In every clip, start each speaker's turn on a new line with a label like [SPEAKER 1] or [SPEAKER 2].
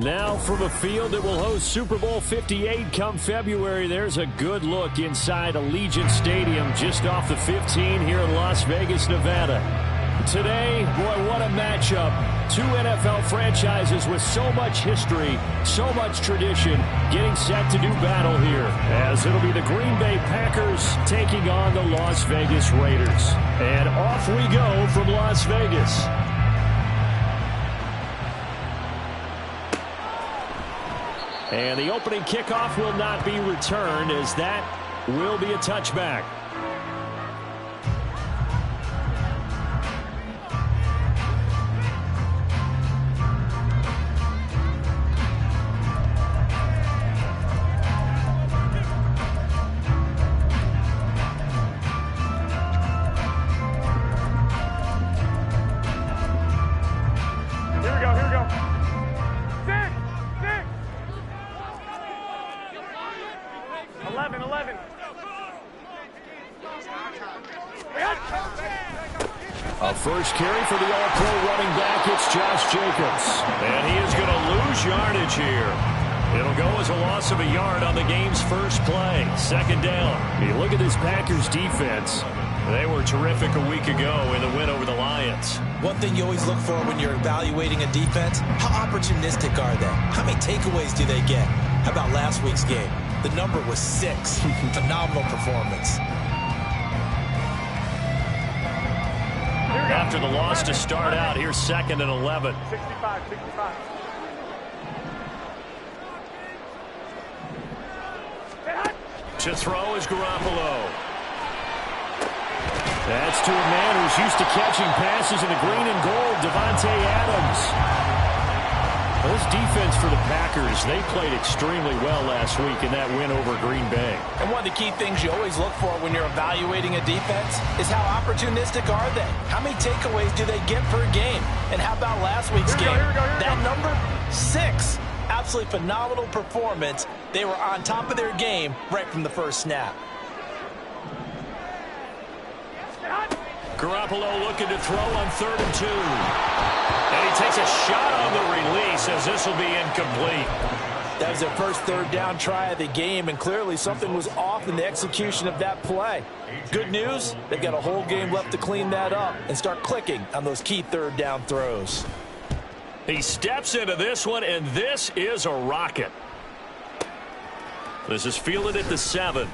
[SPEAKER 1] Now from a field that will host Super Bowl 58 come February, there's a good look inside Allegiant Stadium just off the 15 here in Las Vegas, Nevada. Today, boy, what a matchup. Two NFL franchises with so much history, so much tradition, getting set to do battle here, as it'll be the Green Bay Packers taking on the Las Vegas Raiders. And off we go from Las Vegas. And the opening kickoff will not be returned, as that will be a touchback. First carry for the All-Pro running back, it's Josh Jacobs. And he is going to lose yardage here. It'll go as a loss of a yard on the game's first play. Second down. You look at this Packers defense. They were terrific a week ago in the win over the Lions.
[SPEAKER 2] One thing you always look for when you're evaluating a defense, how opportunistic are they? How many takeaways do they get? How about last week's game? The number was 6. Phenomenal performance.
[SPEAKER 1] After the loss to start out, here's 2nd and 11.
[SPEAKER 3] 65.
[SPEAKER 1] To throw is Garoppolo. That's to a man who's used to catching passes in the green and gold, Devontae Adams. This defense for the Packers, they played extremely well last week in that win over Green Bay.
[SPEAKER 2] And one of the key things you always look for when you're evaluating a defense is how opportunistic are they? How many takeaways do they get per game? And how about last week's game? That number, 6. Absolutely phenomenal performance. They were on top of their game right from the first snap.
[SPEAKER 1] Garoppolo looking to throw on 3rd and 2. And he takes a shot on the release as this will be incomplete.
[SPEAKER 2] That was their first 3rd down try of the game, and clearly something was off in the execution of that play. Good news, they've got a whole game left to clean that up and start clicking on those key 3rd down throws.
[SPEAKER 1] He steps into this one, and this is a rocket. This is fielded at the 7.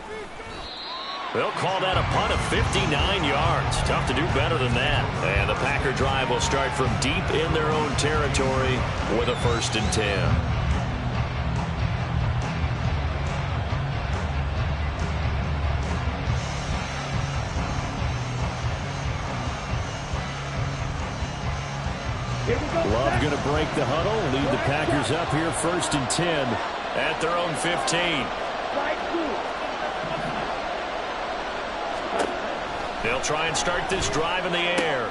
[SPEAKER 1] They'll call that a punt of 59 yards. Tough to do better than that. And the Packer drive will start from deep in their own territory with a 1st and 10. Love going to break the huddle, lead the Packers up here 1st and 10 at their own 15. They'll try and start this drive in the air.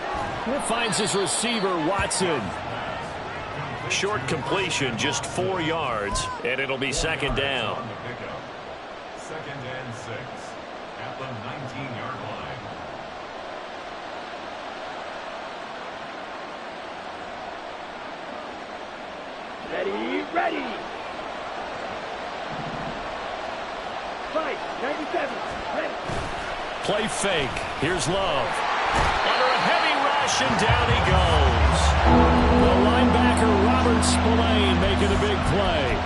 [SPEAKER 1] It finds his receiver, Watson. Short completion, just 4 yards, and it'll be 2nd down.
[SPEAKER 4] 2nd and 6 at the 19-yard line.
[SPEAKER 3] Ready. Fight, 97, ready.
[SPEAKER 1] Play fake. Here's Love. Under a heavy rush, and down he goes. The linebacker, Robert Spillane, making a big play.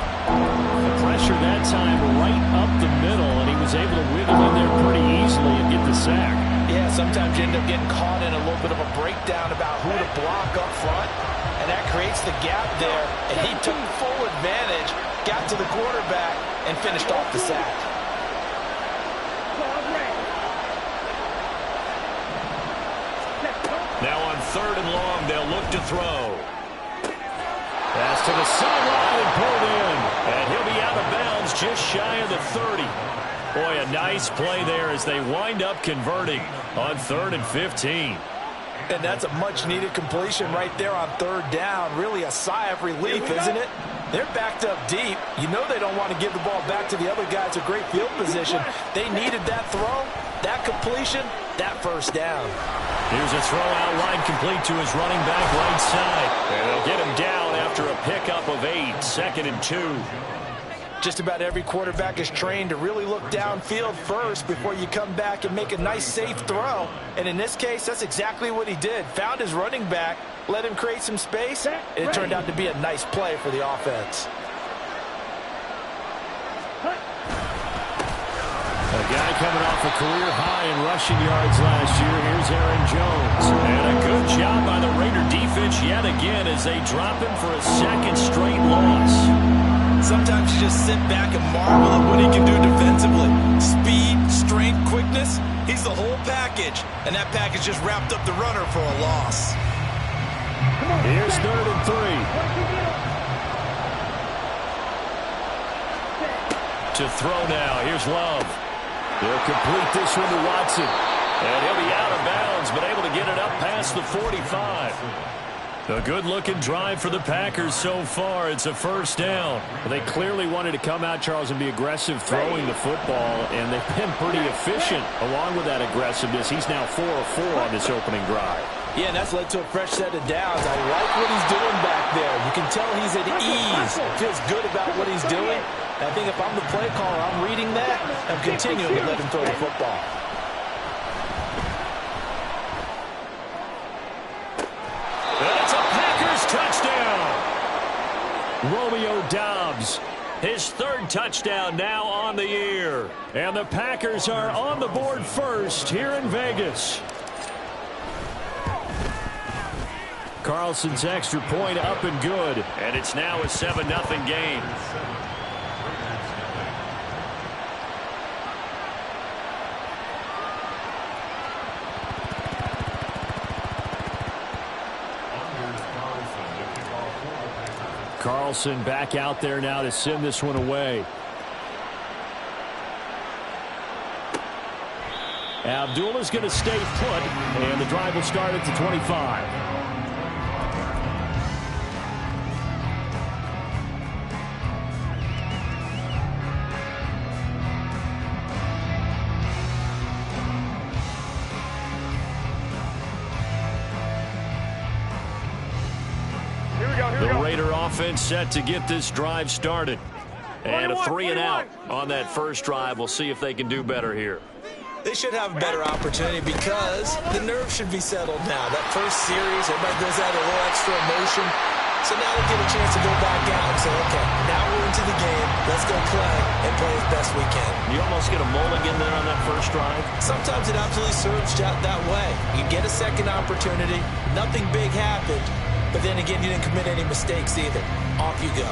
[SPEAKER 1] The pressure that time right up the middle, and he was able to wiggle in there pretty easily and get the sack.
[SPEAKER 2] Yeah, sometimes you end up getting caught in a little bit of a breakdown about who to block up front, and that creates the gap there, and he took full advantage, got to the quarterback, and finished off the sack.
[SPEAKER 1] Now on 3rd and long, they'll look to throw. Pass to the sideline and pulled in. And he'll be out of bounds just shy of the 30. Boy, a nice play there as they wind up converting on 3rd and 15.
[SPEAKER 2] And that's a much-needed completion right there on 3rd down. Really a sigh of relief, isn't it? They're backed up deep. You know they don't want to give the ball back to the other guys with great field position. They needed that throw, that completion, that 1st down.
[SPEAKER 1] Here's a throw out line complete to his running back right side. And they'll get him down after after a pickup of 8, 2nd and 2.
[SPEAKER 2] Just about every quarterback is trained to really look downfield first before you come back and make a nice, safe throw. And in this case, that's exactly what he did. Found his running back, let him create some space, and it turned out to be a nice play for the offense.
[SPEAKER 1] A guy coming off a career high in rushing yards last year. Here's Aaron Jones. And a good job by the Raider defense yet again as they drop him for a 2nd straight loss.
[SPEAKER 2] Sometimes you just sit back and marvel at what he can do defensively. Speed, strength, quickness, he's the whole package. And that package just wrapped up the runner for a loss.
[SPEAKER 1] Here's 3rd and 3. To throw now. Here's Love. They'll complete this one to Watson. And he'll be out of bounds, but able to get it up past the 45. A good-looking drive for the Packers so far. It's a 1st down. They clearly wanted to come out, Charles, and be aggressive throwing the football, and they've been pretty efficient along with that aggressive. He's now 4 of 4 on this opening drive.
[SPEAKER 2] Yeah, and that's led to a fresh set of downs. I like what he's doing back there. You can tell he's at ease. Feels good about what he's doing. I think if I'm the play caller, I'm reading that. I'm continuing to let him throw the football.
[SPEAKER 1] That's a Packers touchdown. Romeo Doubs, his 3rd touchdown now on the year. And the Packers are on the board first here in Vegas. Carlson's extra point up and good. And it's now a 7-0 game. Carlson back out there now to send this one away. Abdullah's going to stay put, and the drive will start at the 25. The Raider offense set to get this drive started. And a 3-and-out on that first drive. We'll see if they can do better here.
[SPEAKER 2] They should have a better opportunity because the nerves should be settled now. That first series, everybody does that a little extra emotion. So now they get a chance to go back out and say, okay, now we're into the game. Let's go play and play as best we can.
[SPEAKER 1] You almost get a mulligan there on that first drive.
[SPEAKER 2] Sometimes it absolutely serves that way. You get a second opportunity. Nothing big happened. But then again, you didn't commit any mistakes either. Off you go.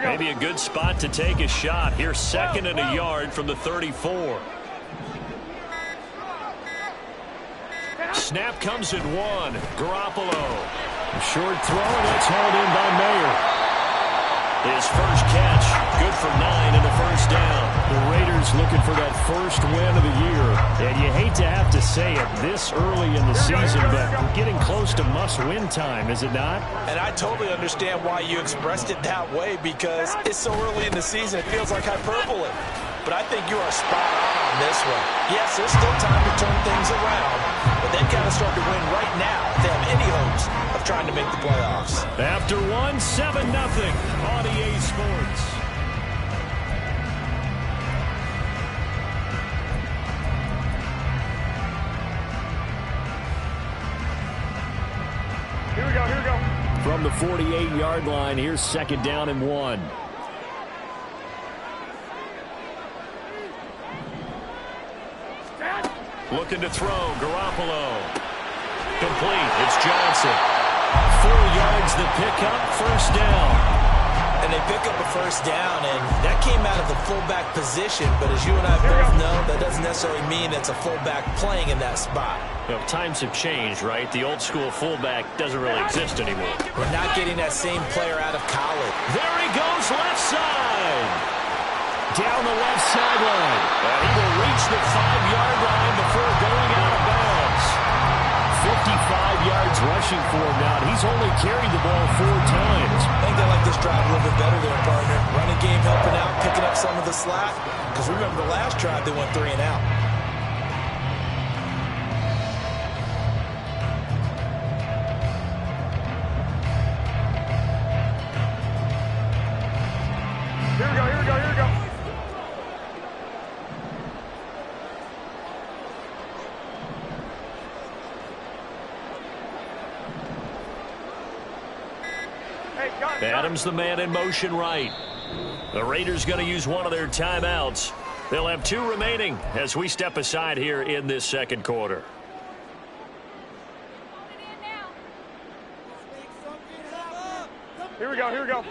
[SPEAKER 1] Maybe a good spot to take a shot. Here's 2nd and a yard from the 34. Snap comes in 1. Garoppolo. A short throw, and it's hauled in by Mayer. His first catch, good for 9 and a 1st down. The Raiders looking for that first win of the year. And you hate to have to say it this early in the season, but we're getting close to must-win time, is it not?
[SPEAKER 2] And I totally understand why you expressed it that way, because it's so early in the season, it feels like hyperbole. But I think you are spot on this one. Yes, there's still time to turn things around, but they've got to start to win right now if they have any hopes of trying to make the playoffs.
[SPEAKER 1] After 7-0 on EA Sports.
[SPEAKER 3] Here we go.
[SPEAKER 1] From the 48-yard line, here's 2nd down and 1. Looking to throw, Garoppolo. Complete, it's Johnson. 4 yards the pickup, 1st down.
[SPEAKER 2] And they pick up a 1st down, and that came out of the fullback position. But as you and I both know, that doesn't necessarily mean it's a fullback playing in that spot.
[SPEAKER 1] You know, times have changed, right? The old school fullback doesn't really exist anymore.
[SPEAKER 2] We're not getting that same player out of college.
[SPEAKER 1] There he goes, left side. Down the left sideline. And he will reach the 5-yard line before going out of bounds. 55 yards rushing. rushing for him now, and he's only carried the ball 4 times.
[SPEAKER 2] I think they like this drive a little bit better there, partner. Running game helping out, picking up some of the slack. Because remember the last drive, they went 3 and out.
[SPEAKER 3] Here we go, here we go, here we go.
[SPEAKER 1] Adams the man in motion right. The Raiders going to use one of their timeouts. They'll have 2 remaining as we step aside here in this second quarter.
[SPEAKER 3] Here we go, here we go.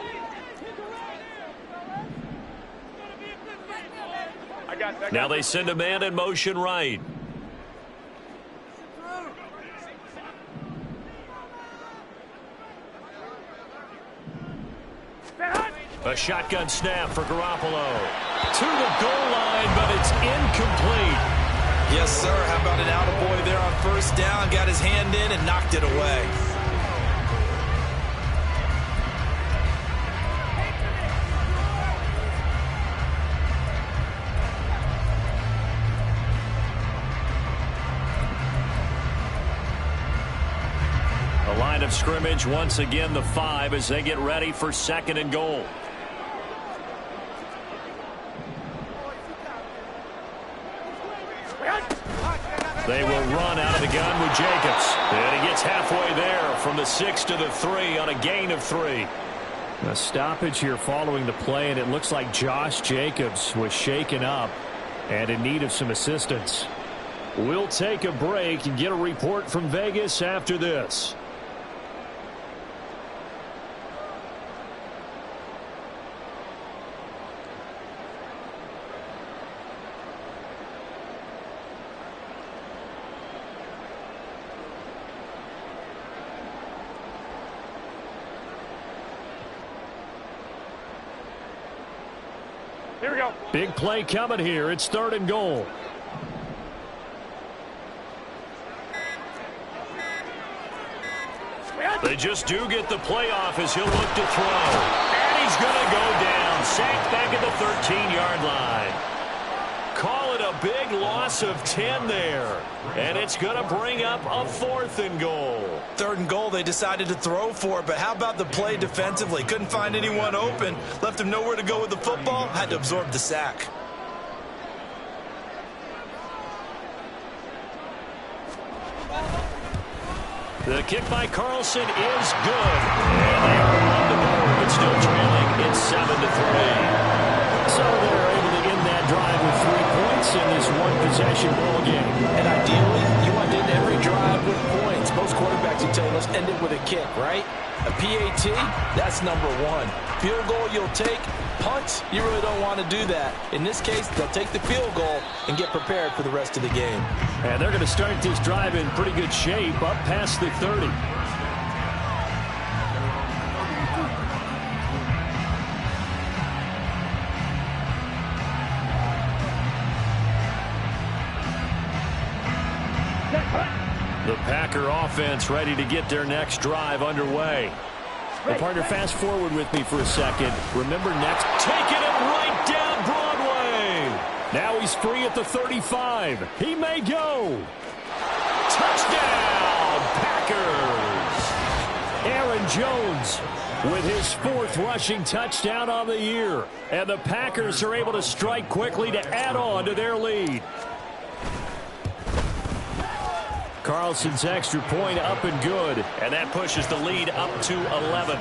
[SPEAKER 1] Now they send a man in motion right. A shotgun snap for Garoppolo. To the goal line, but it's incomplete.
[SPEAKER 2] Yes, sir. How about an attaboy there on first down? Got his hand in and knocked it away.
[SPEAKER 1] The line of scrimmage, once again, the 5 as they get ready for 2nd and goal. They will run out of the gun with Jacobs. And he gets halfway there from the 6 to the 3 on a gain of 3. A stoppage here following the play, and it looks like Josh Jacobs was shaken up and in need of some assistance. We'll take a break and get a report from Vegas after this.
[SPEAKER 3] Here we go.
[SPEAKER 1] Big play coming here. It's 3rd and goal. They just do get the playoff as he'll look to throw. And he's going to go down. Sacked back at the 13-yard line. Call it a big loss of 10 there. And it's going to bring up a 4th and goal.
[SPEAKER 2] 3rd and goal, they decided to throw for it, but how about the play defensively? Couldn't find anyone open. Left him nowhere to go with the football. Had to absorb the sack.
[SPEAKER 1] The kick by Carlson is good. And they are on the board, but still trailing. It's 7 to 3. So they're able to end that drive with 3 points in this one-possession ball game.
[SPEAKER 2] And ideally, you want to end every drive with points. Most quarterbacks would tell you, let's end it with a kick, right? A PAT, that's number 1. Field goal you'll take. Punt, you really don't want to do that. In this case, they'll take the field goal and get prepared for the rest of the game.
[SPEAKER 1] And they're going to start this drive in pretty good shape, up past the 30. The Packer offense ready to get their next drive underway. Well, partner, fast forward with me for a second. Remember next, taking it right down Broadway. Now he's free at the 35. He may go. Touchdown, Packers. Aaron Jones with his 4th rushing touchdown on the year. And the Packers are able to strike quickly to add on to their lead. Carlson's extra point up and good. And that pushes the lead up to 11.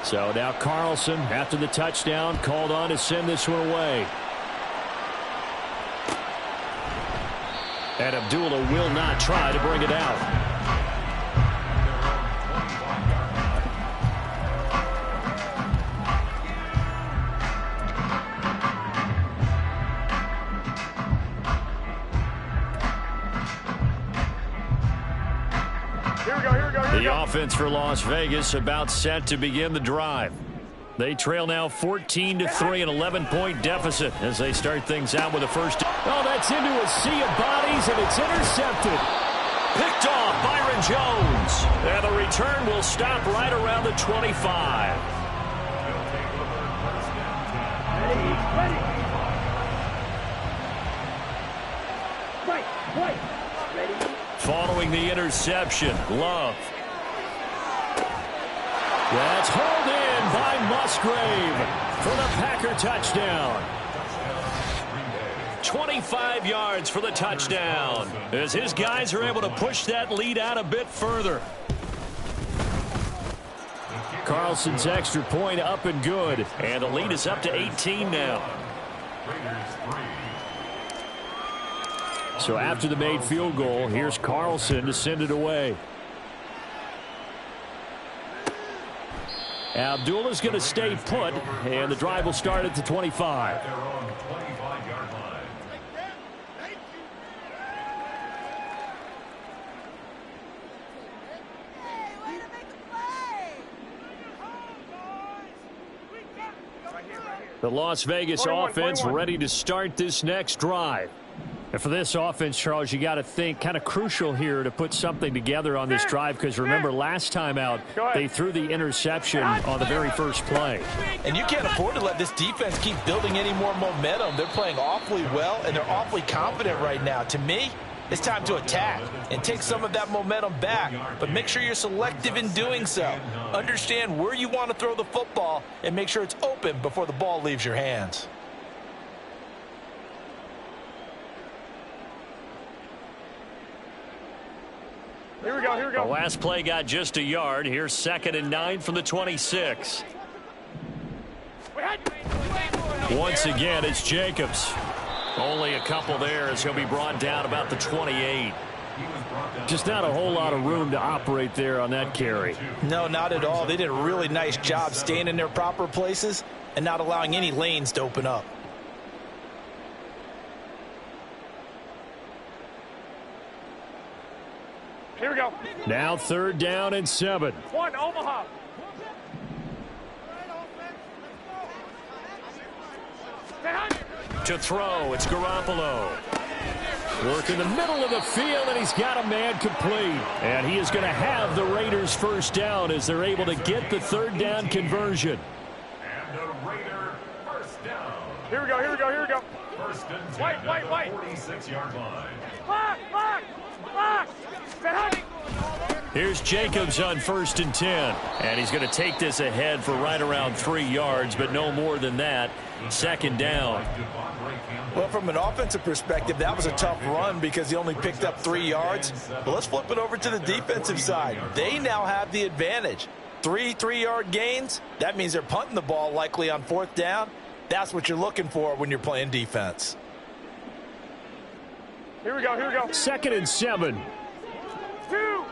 [SPEAKER 1] So now Carlson, after the touchdown, called on to send this one away. And Abdullah will not try to bring it out.
[SPEAKER 3] Here we go, here we go, here we
[SPEAKER 1] The
[SPEAKER 3] go.
[SPEAKER 1] offense for Las Vegas about set to begin the drive. They trail now 14-3, an 11-point deficit as they start things out with a first. Oh, that's into a sea of bodies, and it's intercepted. Picked off Byron Jones. And the return will stop right around the 25. Following the interception, Love. That's hauled in by Musgrave for the Packer touchdown. 25 yards for the touchdown as his guys are able to push that lead out a bit further. Carlson's extra point up and good, and the lead is up to 18 now. So after the made field goal, here's Carlson to send it away. Abdullah's going to stay put, and the drive will start at the 25. The Las Vegas offense ready to start this next drive. And for this offense, Charles, you got to think kind of crucial here to put something together on this drive, because remember last time out they threw the interception on the very first play.
[SPEAKER 2] And you can't afford to let this defense keep building any more momentum. They're playing awfully well, and they're awfully confident right now. To me, it's time to attack and take some of that momentum back, but make sure you're selective in doing so. Understand where you want to throw the football and make sure it's open before the ball leaves your hands.
[SPEAKER 3] Here we go, here we go.
[SPEAKER 1] The last play got just a yard. Here's 2nd and 9 from the 26. Once again, it's Jacobs. Only a couple there as he'll be brought down about the 28. Just not a whole lot of room to operate there on that carry.
[SPEAKER 2] No, not at all. They did a really nice job staying in their proper places and not allowing any lanes to open up.
[SPEAKER 3] Here we go.
[SPEAKER 1] Now 3rd down and 7.
[SPEAKER 3] One, Omaha.
[SPEAKER 1] To throw, it's Garoppolo. Work in the middle of the field, and he's got a man complete. And he is going to have the Raiders first down as they're able to get the 3rd down conversion.
[SPEAKER 4] And the Raider first down.
[SPEAKER 3] Here we go, here we go, here we go.
[SPEAKER 4] First and 10
[SPEAKER 3] White.
[SPEAKER 4] 46-yard line.
[SPEAKER 3] Lock.
[SPEAKER 1] Here's Jacobs on 1st and 10. And he's going to take this ahead for right around 3 yards, but no more than that. 2nd down.
[SPEAKER 2] Well, from an offensive perspective, that was a tough run because he only picked up 3 yards. But let's flip it over to the defensive side. They now have the advantage. 3 3-yard gains. That means they're punting the ball likely on 4th down. That's what you're looking for when you're playing defense.
[SPEAKER 3] Here we go, here we go.
[SPEAKER 1] 2nd and 7.
[SPEAKER 3] Two.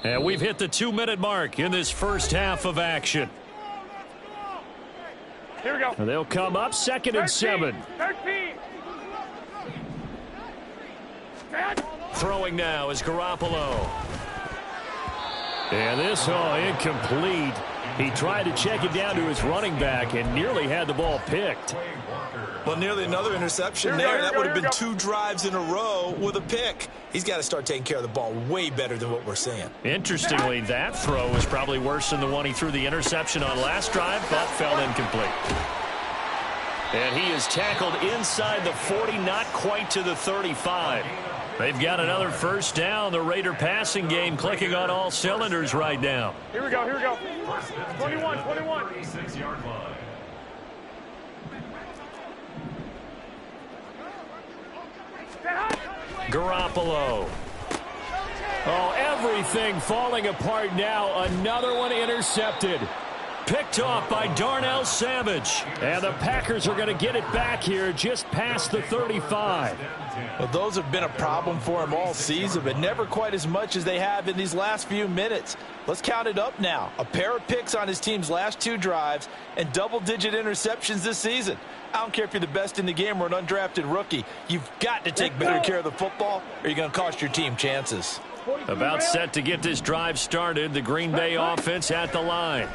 [SPEAKER 1] And we've hit the 2-minute mark in this first half of action.
[SPEAKER 3] Here we go.
[SPEAKER 1] And they'll come up 2nd and 7.
[SPEAKER 3] 13.
[SPEAKER 1] Throwing now is Garoppolo. And this incomplete. He tried to check it down to his running back and nearly had the ball picked.
[SPEAKER 2] Well, nearly another interception there. That would have been 2 drives in a row with a pick. He's got to start taking care of the ball way better than what we're seeing.
[SPEAKER 1] Interestingly, that throw was probably worse than the one he threw the interception on last drive, but fell incomplete. And he is tackled inside the 40, not quite to the 35. They've got another first down. The Raider passing game clicking on all cylinders right now.
[SPEAKER 3] Here we go, here we go. 21.
[SPEAKER 4] 36-yard line.
[SPEAKER 1] Garoppolo. Oh, everything falling apart now. Another one intercepted. Picked off by Darnell Savage. And the Packers are going to get it back here just past the 35.
[SPEAKER 2] Well, those have been a problem for him all season, but never quite as much as they have in these last few minutes. Let's count it up now. A pair of picks on his team's last 2 drives and double-digit interceptions this season. I don't care if you're the best in the game or an undrafted rookie. You've got to take better care of the football or you're going to cost your team chances.
[SPEAKER 1] About set to get this drive started. The Green Bay offense at the line.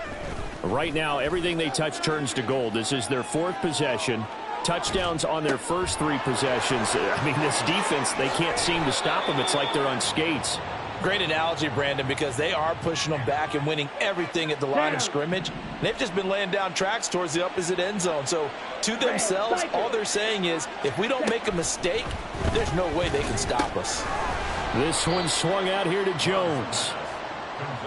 [SPEAKER 1] Right now, everything they touch turns to gold. This is their 4th possession. Touchdowns on their first 3 possessions. I mean, this defense, they can't seem to stop them. It's like they're on skates.
[SPEAKER 2] Great analogy, Brandon, because they are pushing them back and winning everything at the line of scrimmage. They've just been laying down tracks towards the opposite end zone. So to themselves, all they're saying is, if we don't make a mistake, there's no way they can stop us.
[SPEAKER 1] This one swung out here to Jones.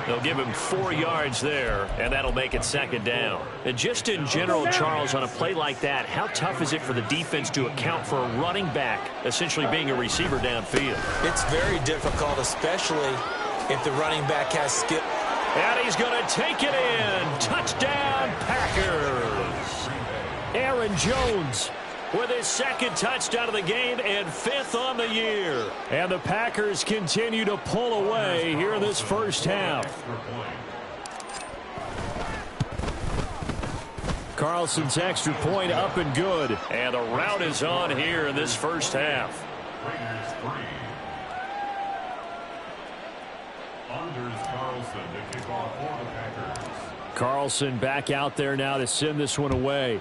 [SPEAKER 1] They'll give him 4 yards there, and that'll make it 2nd down. And just in general, Charles, on a play like that, how tough is it for the defense to account for a running back essentially being a receiver downfield?
[SPEAKER 2] It's very difficult, especially if the running back has skip.
[SPEAKER 1] And he's going to take it in. Touchdown, Packers. Aaron Jones with his 2nd touchdown of the game and 5th on the year. And the Packers continue to pull away here in this first half. Carlson's extra point up and good. And the route is on here in this first half.
[SPEAKER 4] Raiders 3. Anders Carlson to kick off for the Packers.
[SPEAKER 1] Carlson back out there now to send this one away.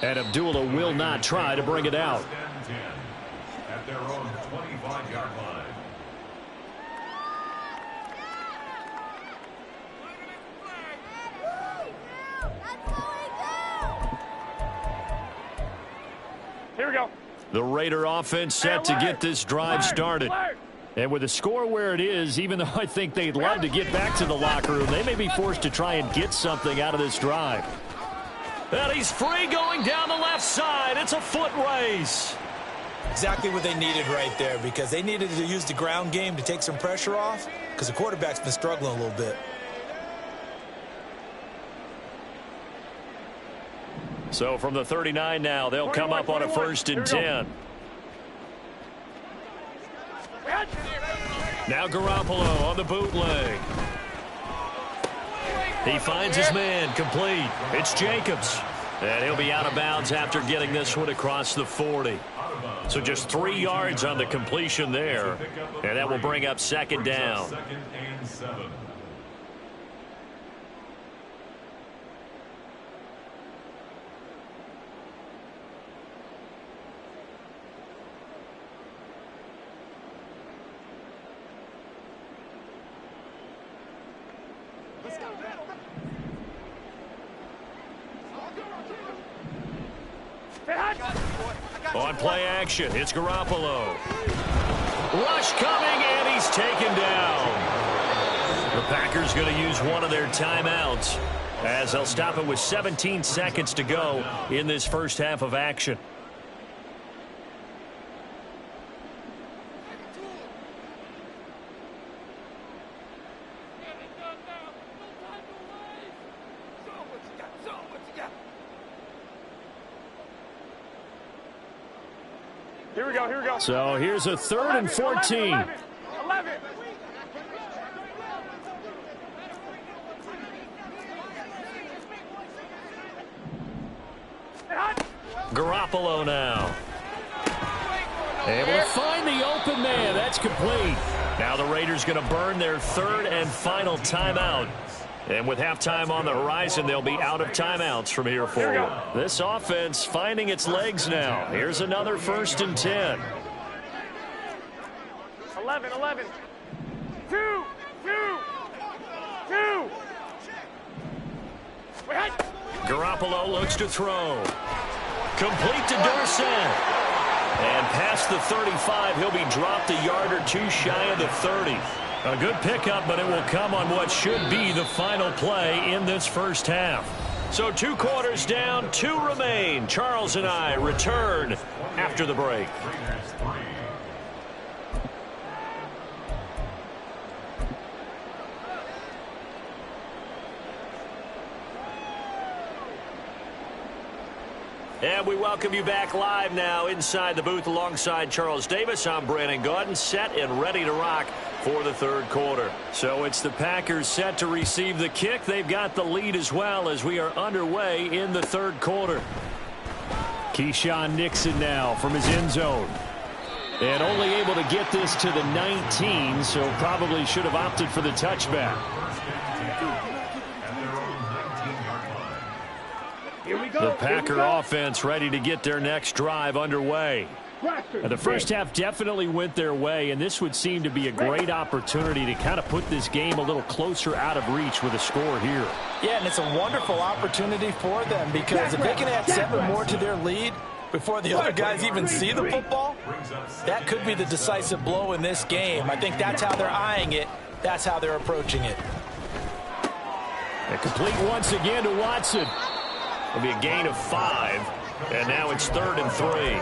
[SPEAKER 1] And Abdullah will not try to bring it out.
[SPEAKER 4] At their own 25-yard line.
[SPEAKER 3] Here we go.
[SPEAKER 1] The Raider offense set to get this drive started. And with the score where it is, even though I think they'd love to get back to the locker room, they may be forced to try and get something out of this drive. And he's free going down the left side. It's a foot race.
[SPEAKER 2] Exactly what they needed right there, because they needed to use the ground game to take some pressure off, because the quarterback's been struggling a little bit.
[SPEAKER 1] So from the 39 now, they'll come up on a 1st and 10. Now Garoppolo on the bootleg. He finds his man, complete. It's Jacobs. And he'll be out of bounds after getting this one across the 40. So just 3 yards on the completion there. And that will bring up 2nd down.
[SPEAKER 4] 2nd and 7.
[SPEAKER 1] On play action, it's Garoppolo. Rush coming, and he's taken down. The Packers going to use one of their timeouts as they'll stop it with 17 seconds to go in this first half of action.
[SPEAKER 3] Here we go, here we go.
[SPEAKER 1] So here's a 3rd and 14.
[SPEAKER 3] 11.
[SPEAKER 1] Garoppolo now. Able to find the open man. That's complete. Now the Raiders going to burn their 3rd and final timeout. And with halftime on the horizon, they'll be out of timeouts from here forward. This offense finding its legs now. Here's another 1st and 10.
[SPEAKER 3] 11. 2.
[SPEAKER 1] Garoppolo looks to throw. Complete to Dorsett. And past the 35, he'll be dropped a yard or 2 shy of the 30. A good pickup, but it will come on what should be the final play in this first half. So 2 quarters down, 2 remain. Charles and I return after the break.
[SPEAKER 4] Raiders 3.
[SPEAKER 1] And we welcome you back live now inside the booth alongside Charles Davis. I'm Brandon Gaudin, set and ready to rock for the 3rd quarter. So it's the Packers set to receive the kick. They've got the lead as well as we are underway in the 3rd quarter. Keyshawn Nixon now from his end zone. And only able to get this to the 19, so probably should have opted for the touchback.
[SPEAKER 3] Here we go.
[SPEAKER 1] The Packer offense ready to get their next drive underway. And the first half definitely went their way, and this would seem to be a great opportunity to kind of put this game a little closer out of reach with a score here.
[SPEAKER 2] Yeah, and it's a wonderful opportunity for them because if they can add 7 more to their lead before the other guys even see the football, that could be the decisive blow in this game. I think that's how they're eyeing it. That's how they're approaching it.
[SPEAKER 1] And complete once again to Watson. It'll be a gain of 5, and now it's 3rd and 3.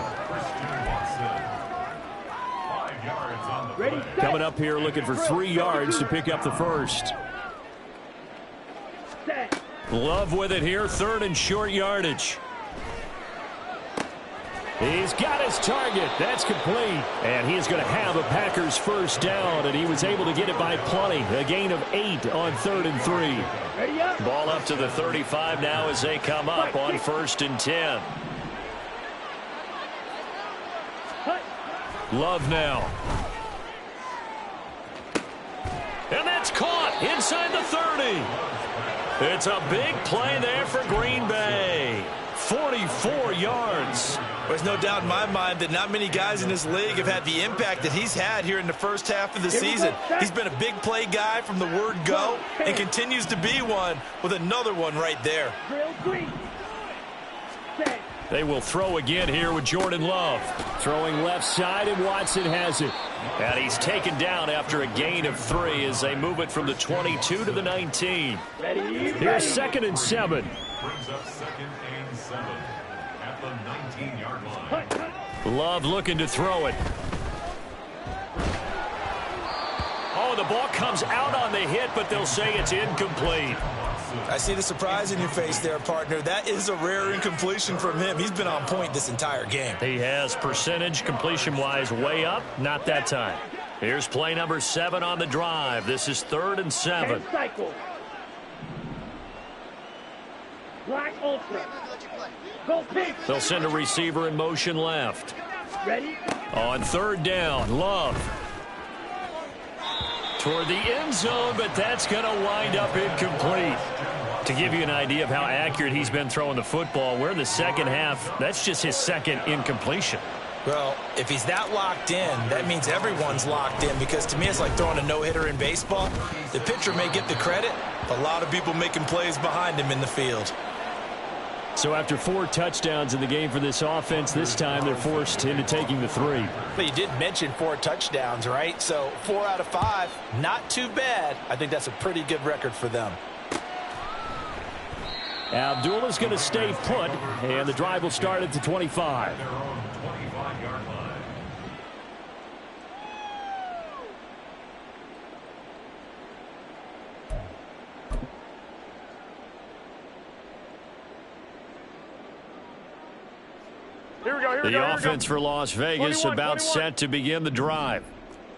[SPEAKER 1] Coming up here looking for 3 yards to pick up the first. Love with it here, 3rd and short yardage. He's got his target. That's complete. And he is going to have a Packers first down, and he was able to get it by plenty. A gain of 8 on 3rd and 3. Ball up to the 35 now as they come up on 1st and 10. Love now. And that's caught inside the 30. It's a big play there for Green Bay. 44 yards.
[SPEAKER 2] There's no doubt in my mind that not many guys in this league have had the impact that he's had here in the first half of the season. He's been a big play guy from the word go and continues to be one with another one right there.
[SPEAKER 1] They will throw again here with Jordan Love. Throwing left side, and Watson has it. And he's taken down after a gain of 3 as they move it from the 22 to the 19. Here's 2nd and 7.
[SPEAKER 4] Brings up 2nd and 7 at the 19-yard line.
[SPEAKER 1] Love looking to throw it. Oh, the ball comes out on the hit, but they'll say it's incomplete.
[SPEAKER 2] I see the surprise in your face there, partner. That is a rare incompletion from him. He's been on point this entire game.
[SPEAKER 1] He has percentage completion-wise way up. Not that time. Here's play number 7 on the drive. This is 3rd and 7.
[SPEAKER 3] Black Ultra. Go Pigs.
[SPEAKER 1] They'll send a receiver in motion left.
[SPEAKER 3] Ready?
[SPEAKER 1] On 3rd down, Love. Toward the end zone, but that's going to wind up incomplete. To give you an idea of how accurate he's been throwing the football, we're in the second half. That's just his 2nd incompletion.
[SPEAKER 2] Well, if he's that locked in, that means everyone's locked in, because to me it's like throwing a no-hitter in baseball. The pitcher may get the credit, a lot of people making plays behind him in the field.
[SPEAKER 1] So after 4 touchdowns in the game for this offense, this time they're forced into taking the 3.
[SPEAKER 2] But you did mention 4 touchdowns, right? So 4 out of 5, not too bad. I think that's a pretty good record for them.
[SPEAKER 1] Abdullah's going to stay put, and the drive will start at the 25.
[SPEAKER 4] Their own 25-yard line.
[SPEAKER 3] Here we go.
[SPEAKER 1] The offense for Las Vegas
[SPEAKER 3] 21,
[SPEAKER 1] about
[SPEAKER 3] 21.
[SPEAKER 1] set to begin the drive.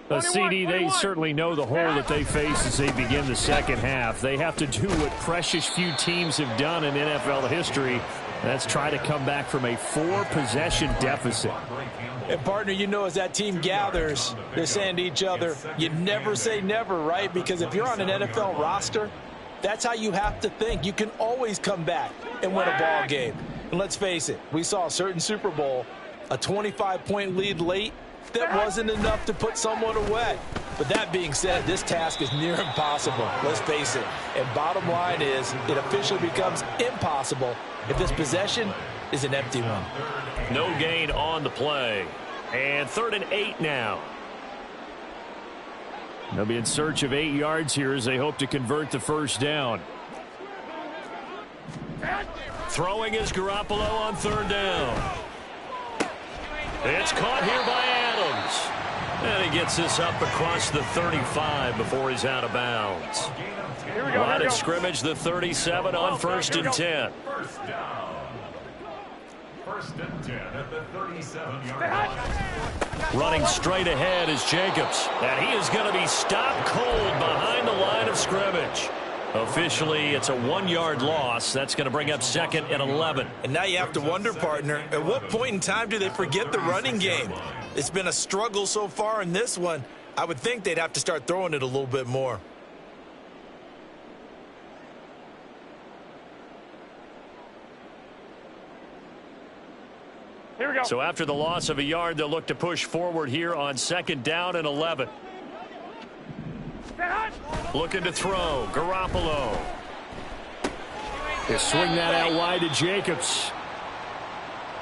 [SPEAKER 3] 21,
[SPEAKER 1] CD, they
[SPEAKER 3] 21.
[SPEAKER 1] certainly know the hole that they face as they begin the second half. They have to do what precious few teams have done in NFL history. That's try to come back from a 4-possession deficit.
[SPEAKER 2] And, partner, you know, as that team gathers, they're saying to each other, you never say never, right? Because if you're on an NFL roster, that's how you have to think. You can always come back and win a ball game. And let's face it, we saw a certain Super Bowl, a 25-point lead late, that wasn't enough to put someone away. But that being said, this task is near impossible. Let's face it. And bottom line is, it officially becomes impossible if this possession is an empty one.
[SPEAKER 1] No gain on the play. And 3rd and 8 now. They'll be in search of 8 yards here as they hope to convert the first down. Throwing is Garoppolo on 3rd down. It's caught here by Adams. And he gets this up across the 35 before he's out of bounds. Line of scrimmage, the 37 on 1st and 10.
[SPEAKER 4] First down. 1st and 10 at the 37-yard line.
[SPEAKER 1] Running straight ahead is Jacobs. And he is going to be stopped cold behind the line of scrimmage. Officially, it's a 1-yard loss. That's going to bring up 2nd and 11.
[SPEAKER 2] And now you have to wonder, partner, at what point in time do they forget the running game? It's been a struggle so far in this one. I would think they'd have to start throwing it a little bit more.
[SPEAKER 3] Here we go.
[SPEAKER 1] So after the loss of a yard, they'll look to push forward here on 2nd down and 11. Looking to throw. Garoppolo. He'll swing that out wide to Jacobs.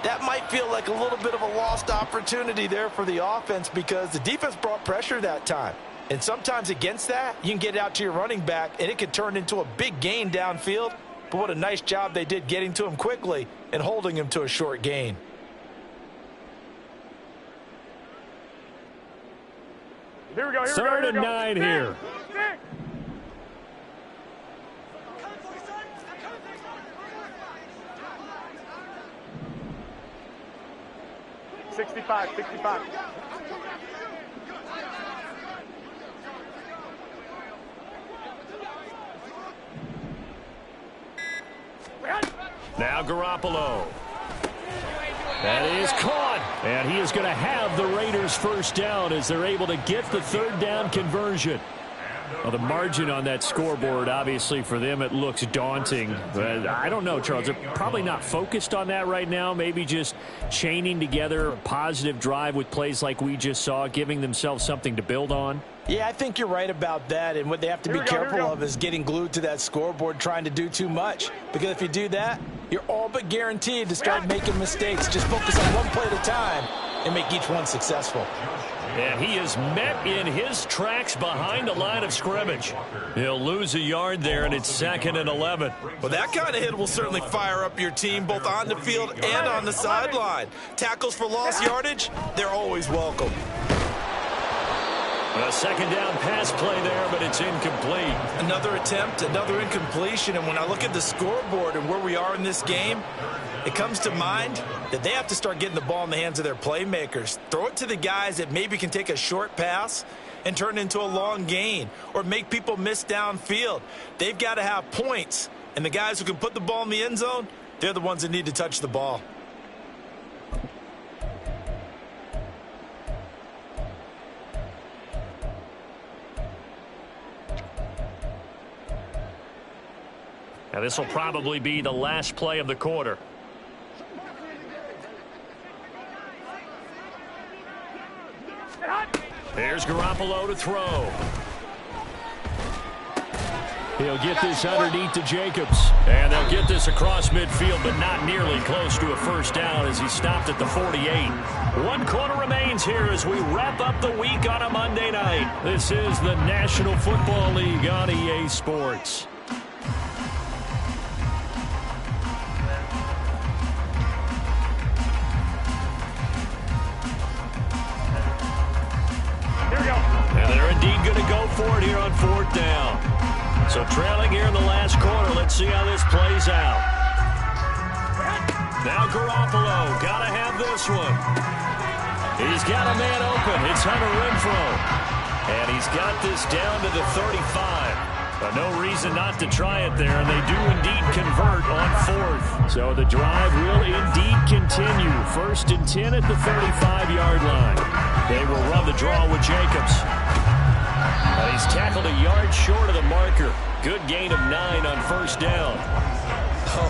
[SPEAKER 2] That might feel like a little bit of a lost opportunity there for the offense because the defense brought pressure that time. And sometimes against that, you can get it out to your running back, and it could turn into a big gain downfield. But what a nice job they did getting to him quickly and holding him to a short gain.
[SPEAKER 3] Here we go.
[SPEAKER 1] 3rd and 9 here.
[SPEAKER 3] 65.
[SPEAKER 1] Now Garoppolo. That is caught. And he is going to have the Raiders first down as they're able to get the 3rd down conversion. Well, the margin on that scoreboard, obviously, for them, it looks daunting. But I don't know, Charles. They're probably not focused on that right now. Maybe just chaining together a positive drive with plays like we just saw, giving themselves something to build on.
[SPEAKER 2] Yeah, I think you're right about that. And what they have to be careful of is getting glued to that scoreboard, trying to do too much. Because if you do that, you're all but guaranteed to start making mistakes. Just focus on one play at a time and make each one successful.
[SPEAKER 1] And he is met in his tracks behind the line of scrimmage. He'll lose a yard there, and it's 2nd and 11.
[SPEAKER 2] Well, that kind of hit will certainly fire up your team both on the field and on the sideline. Tackles for lost yardage, they're always welcome.
[SPEAKER 1] A 2nd down pass play there, but it's incomplete.
[SPEAKER 2] Another attempt, another incompletion, and when I look at the scoreboard and where we are in this game, it comes to mind that they have to start getting the ball in the hands of their playmakers. Throw it to the guys that maybe can take a short pass and turn it into a long gain or make people miss downfield. They've got to have points, and the guys who can put the ball in the end zone, they're the ones that need to touch the ball.
[SPEAKER 1] Now, this will probably be the last play of the quarter. Here's Garoppolo to throw. He'll get this underneath to Jacobs. And they'll get this across midfield, but not nearly close to a first down as he stopped at the 48. 1 quarter remains here as we wrap up the week on a Monday night. This is the National Football League on EA Sports. And they're indeed going to go for it here on 4th down. So trailing here in the last quarter. Let's see how this plays out. Now Garoppolo, got to have this one. He's got a man open. It's Hunter Renfrow. And he's got this down to the 35. But no reason not to try it there, and they do indeed convert on 4th. So the drive will indeed continue. 1st and 10 at the 35-yard line. They will run the draw with Jacobs. And he's tackled a yard short of the marker. Good gain of 9 on 1st down.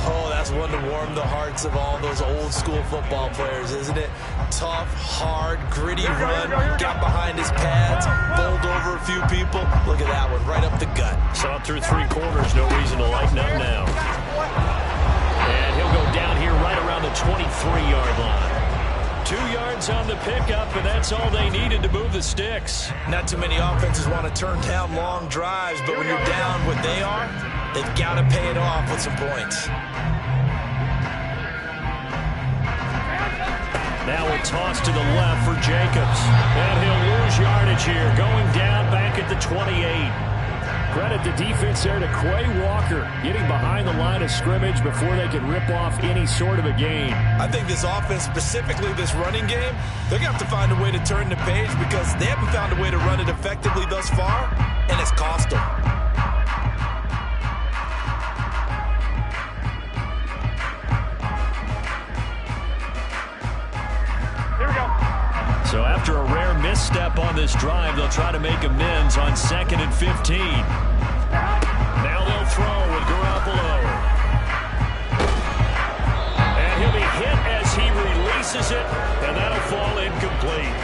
[SPEAKER 2] Oh, that's one to warm the hearts of all those old-school football players, isn't it? Tough, hard, gritty run, got behind his pads, bowled over a few people. Look at that one, right up the gut.
[SPEAKER 1] Saw it through 3 quarters, no reason to lighten up now. And he'll go down here right around the 23-yard line. 2 yards on the pickup, and that's all they needed to move the sticks.
[SPEAKER 2] Not too many offenses want to turn down long drives, but when you're down what they are, they've got to pay it off with some points.
[SPEAKER 1] Now a toss to the left for Jacobs. And he'll lose yardage here, going down back at the 28. Credit the defense there to Quay Walker, getting behind the line of scrimmage before they can rip off any sort of a gain.
[SPEAKER 2] I think this offense, specifically this running game, they're going to have to find a way to turn the page because they haven't found a way to run it effectively thus far, and it's cost them.
[SPEAKER 1] misstep on this drive. They'll try to make amends on 2nd and 15. Now they'll throw with Garoppolo. And he'll be hit as he releases it, and that'll fall incomplete.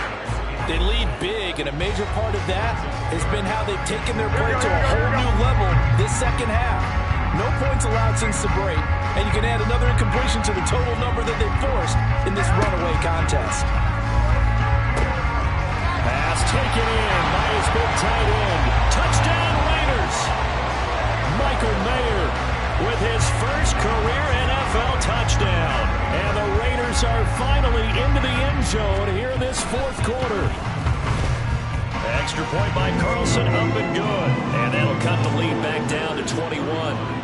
[SPEAKER 2] They lead big, and a major part of that has been how they've taken their play to a whole new level this second half. No points allowed since the break, and you can add another incompletion to the total number that they forced in this runaway contest.
[SPEAKER 1] Pass taken in by his big tight end. Touchdown Raiders! Michael Mayer with his first career NFL touchdown. And the Raiders are finally into the end zone here in this fourth quarter. Extra point by Carlson, up and good. And that'll cut the lead back down to 21.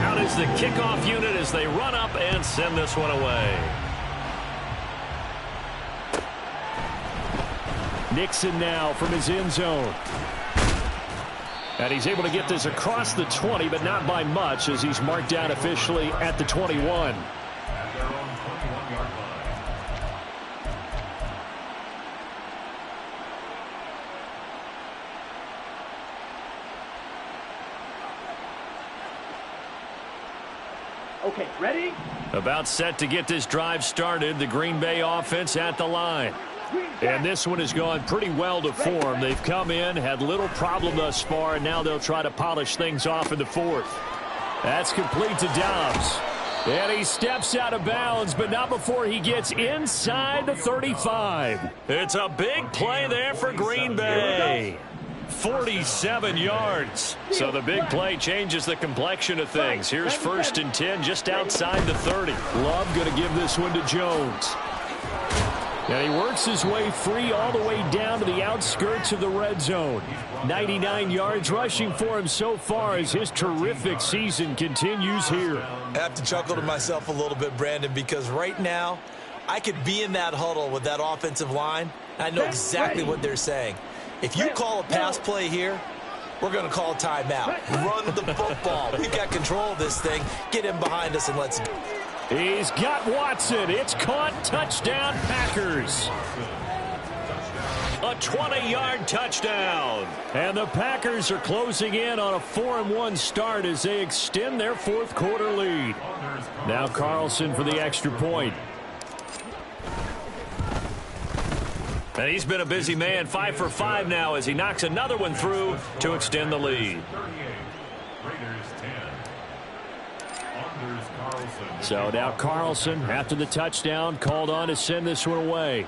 [SPEAKER 1] Out is the kickoff unit as they run up and send this one away. Nixon now from his end zone. And he's able to get this across the 20, but not by much as he's marked down officially at the 21.
[SPEAKER 4] At their own 21-yard line.
[SPEAKER 3] Okay, ready?
[SPEAKER 1] About set to get this drive started. The Green Bay offense at the line. And this one has gone pretty well to form. They've come in, had little problem thus far, and now they'll try to polish things off in the fourth. That's complete to Dobbs. And he steps out of bounds, but not before he gets inside the 35. It's a big play there for Green Bay. 47 yards. So the big play changes the complexion of things. Here's 1st and 10 just outside the 30. Love going to give this one to Jones. And he works his way free all the way down to the outskirts of the red zone. 99 yards rushing for him so far as his terrific season continues here.
[SPEAKER 2] I have to chuckle to myself a little bit, Brandon, because right now I could be in that huddle with that offensive line. I know exactly what they're saying. If you call a pass play here, we're going to call a timeout. Run the football. We've got control of this thing. Get him behind us and let's go.
[SPEAKER 1] He's got Watson. It's caught. Touchdown, Packers. A 20-yard touchdown. And the Packers are closing in on a 4-1 start as they extend their fourth quarter lead. Now Carlson for the extra point. And he's been a busy man, 5 for 5 now as he knocks another one through to extend the lead. So now Carlson, after the touchdown, called on to send this one away.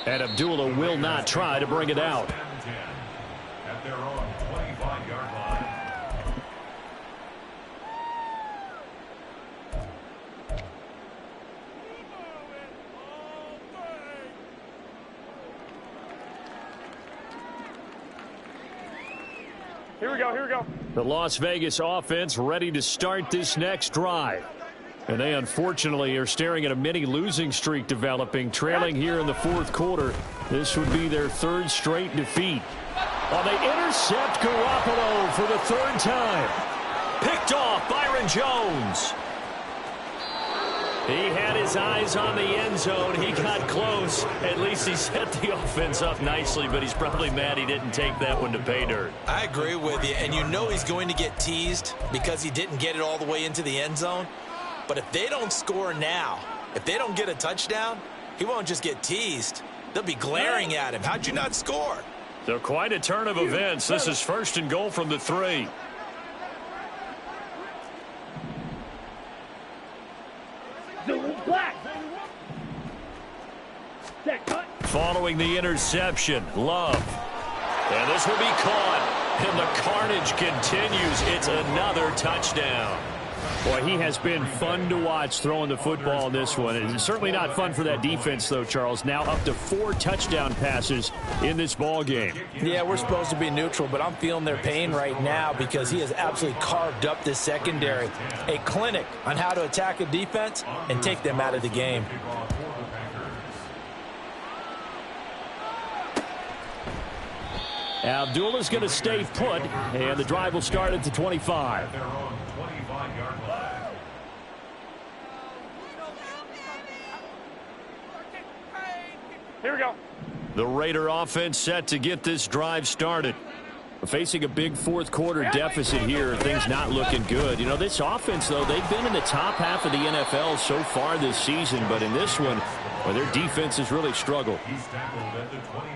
[SPEAKER 1] And Abdullah will not try to bring it out.
[SPEAKER 4] At their own 25-yard line.
[SPEAKER 3] Here we go, here we go.
[SPEAKER 1] The Las Vegas offense ready to start this next drive. And they unfortunately are staring at a mini losing streak developing, trailing here in the fourth quarter. This would be their 3rd straight defeat. Well, they intercept Garoppolo for the 3rd time. Picked off Byron Jones. He had his eyes on the end zone. He got close. At least he set the offense up nicely, but he's probably mad he didn't take that one to pay dirt.
[SPEAKER 2] I agree with you, and you know he's going to get teased because he didn't get it all the way into the end zone. But if they don't score now, if they don't get a touchdown, he won't just get teased. They'll be glaring at him. How'd you not score?
[SPEAKER 1] So quite a turn of events. This is 1st and goal from the 3. Following the interception, Love. And this will be caught. And the carnage continues. It's another touchdown. Boy, he has been fun to watch throwing the football in this one. It's certainly not fun for that defense, though, Charles. Now up to 4 touchdown passes in this ball game.
[SPEAKER 2] Yeah, we're supposed to be neutral, but I'm feeling their pain right now because he has absolutely carved up this secondary. A clinic on how to attack a defense and take them out of the game.
[SPEAKER 1] Abdullah's going to stay put, and the drive will start at the 25.
[SPEAKER 3] Here we go.
[SPEAKER 1] The Raider offense set to get this drive started. Facing a big fourth quarter deficit here, things not looking good. You know, this offense, though, they've been in the top half of the NFL so far this season, but in this one, well, their defense has really struggled.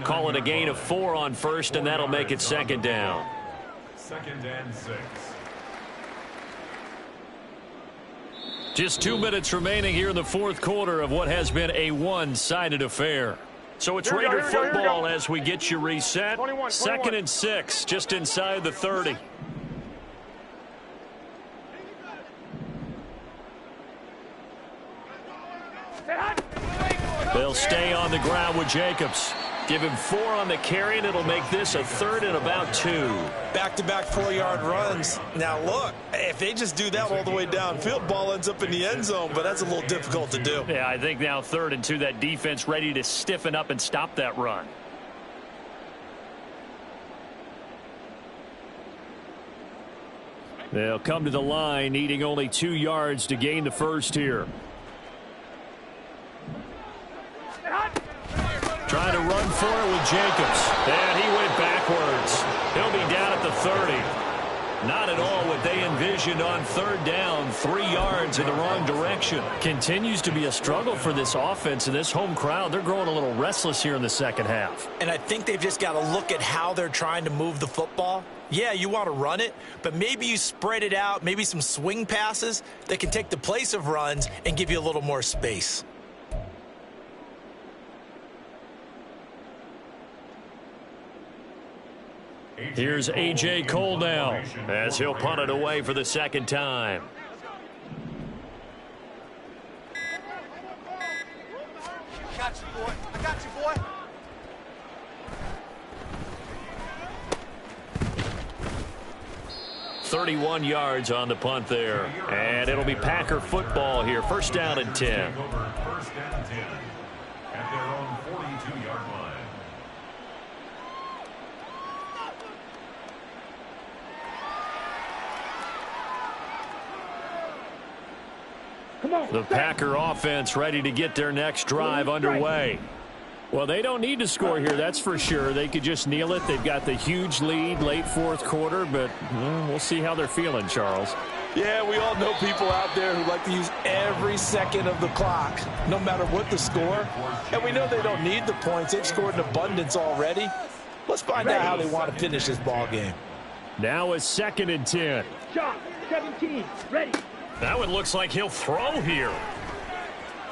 [SPEAKER 1] Call it a gain of 4 on first, and that'll make it second down.
[SPEAKER 4] 2nd and 6.
[SPEAKER 1] Just 2 minutes remaining here in the fourth quarter of what has been a one-sided affair. So it's Raider football as we get you reset. 2nd and 6, just inside the 30. They'll stay on the ground with Jacobs. Give him 4 on the carry, and it'll make this a 3rd and about 2.
[SPEAKER 2] Back-to-back 4-yard runs. Now, look, if they just do that all the way downfield, ball ends up in the end zone, but that's a little difficult to do.
[SPEAKER 1] Yeah, I think now 3rd and 2, that defense ready to stiffen up and stop that run. They'll come to the line, needing only 2 yards to gain the first here. Trying to run for it with Jacobs. And he went backwards. He'll be down at the 30. Not at all what they envisioned on 3rd down. 3 yards in the wrong direction. Continues to be a struggle for this offense and this home crowd. They're growing a little restless here in the second half.
[SPEAKER 2] And I think they've just got to look at how they're trying to move the football. Yeah, you want to run it, but maybe you spread it out, maybe some swing passes that can take the place of runs and give you a little more space.
[SPEAKER 1] Here's A.J. Cole now as he'll punt it away for the second time.
[SPEAKER 5] I got you, boy. I got you, boy.
[SPEAKER 1] "31 yards on the punt there. And it'll be Packer football here. 1st down and 10.
[SPEAKER 4] 1st and 10 at their own 42-yard line.
[SPEAKER 1] The Packer offense ready to get their next drive underway. Well, they don't need to score here, that's for sure. They could just kneel it. They've got the huge lead late fourth quarter, but we'll see how they're feeling, Charles.
[SPEAKER 2] Yeah, we all know people out there who like to use every second of the clock, no matter what the score. And we know they don't need the points. They've scored in abundance already. Let's find out how they want to finish this ball game.
[SPEAKER 1] Now it's 2nd and 10.
[SPEAKER 3] Shot, 17, ready.
[SPEAKER 1] That one looks like he'll throw here.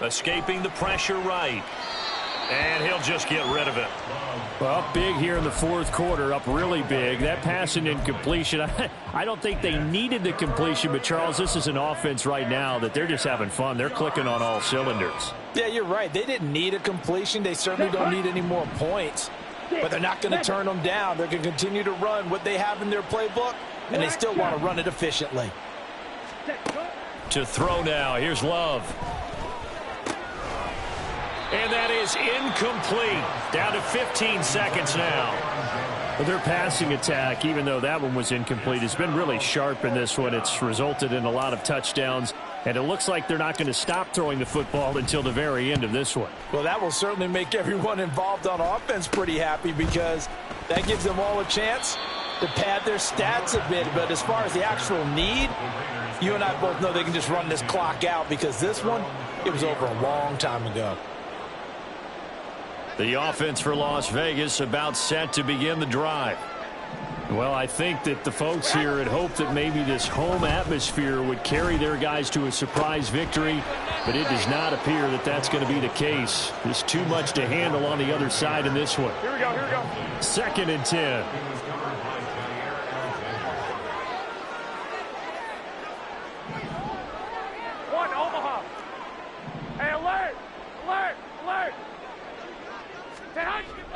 [SPEAKER 1] Escaping the pressure right. And he'll just get rid of it. Well, up big here in the fourth quarter, up really big. That pass and incompletion, I don't think they needed the completion, but Charles, this is an offense right now that they're just having fun. They're clicking on all cylinders.
[SPEAKER 2] Yeah, you're right. They didn't need a completion. They certainly don't need any more points. But they're not going to turn them down. They're going to continue to run what they have in their playbook, and they still want to run it efficiently.
[SPEAKER 1] To throw now. Here's Love. And that is incomplete. Down to 15 seconds now. Well, their passing attack, even though that one was incomplete, has been really sharp in this one. It's resulted in a lot of touchdowns, and it looks like they're not going to stop throwing the football until the very end of this one.
[SPEAKER 2] Well, that will certainly make everyone involved on offense pretty happy because that gives them all a chance to pad their stats a bit. But as far as the actual need, you and I both know they can just run this clock out because this one, it was over a long time ago.
[SPEAKER 1] The offense for Las Vegas about set to begin the drive. Well, I think that the folks here had hoped that maybe this home atmosphere would carry their guys to a surprise victory, but it does not appear that that's going to be the case. There's too much to handle on the other side in this one.
[SPEAKER 3] Here we go, here we go.
[SPEAKER 1] 2nd and 10.
[SPEAKER 3] One, Omaha. Hey, alert, alert, alert.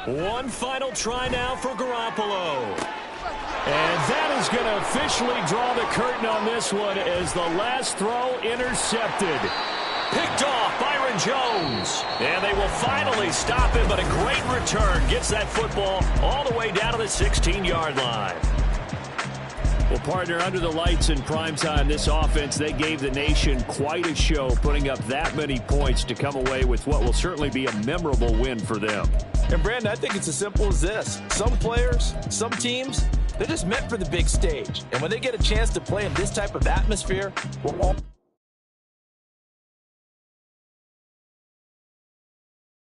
[SPEAKER 1] One final try now for Garoppolo. And that is going to officially draw the curtain on this one as the last throw intercepted. Picked off Byron Jones. And they will finally stop him, but a great return gets that football all the way down to the 16-yard line. Well, Partner, under the lights in primetime, this offense, they gave the nation quite a show, putting up that many points to come away with what will certainly be a memorable win for them.
[SPEAKER 2] And, Brandon, I think it's as simple as this. Some players, some teams, they're just meant for the big stage. And when they get a chance to play in this type of atmosphere, we're all